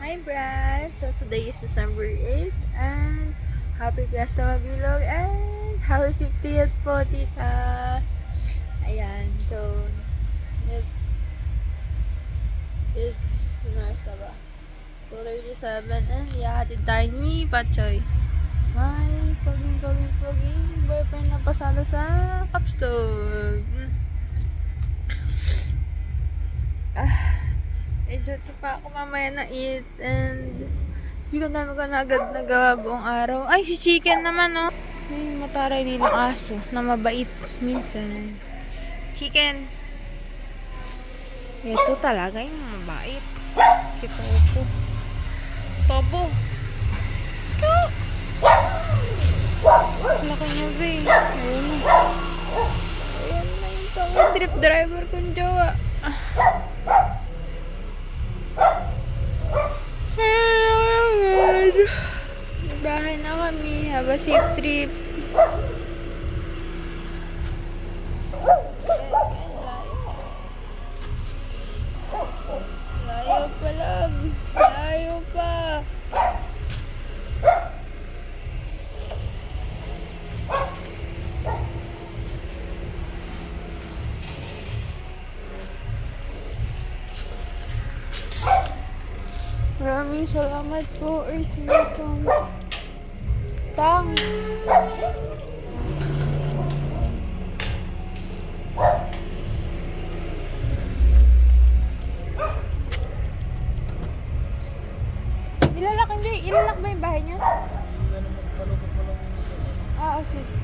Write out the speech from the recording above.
Hi, Brad! So, today is December 8th and Happy Fiesta Mabilog and Happy 50th po, tita! Ayan, so, nurse na ba? 2:37 and yahatid tayo ni Pachoy. May poging boyfriend na pasado sa capstone. Medyo pa ako mamaya na eat and hindi ko namin ko na agad nagawa buong araw. Ay, si Chicken naman, oh. Ay, mataray nilang aso na mabait minsan. Chicken. Ito talaga yung mabait. Si Topo. Topo. Laki niya, be. Ayun na. Ayan na yung pang-trip driver kong jowa. Bahay na kami. Have a safe trip. Layo pa lang. Layo pa. Maraming salamat po, Earth Newton. Tang! Ilalak ba yung bahay niyo? Ah, oh, sige.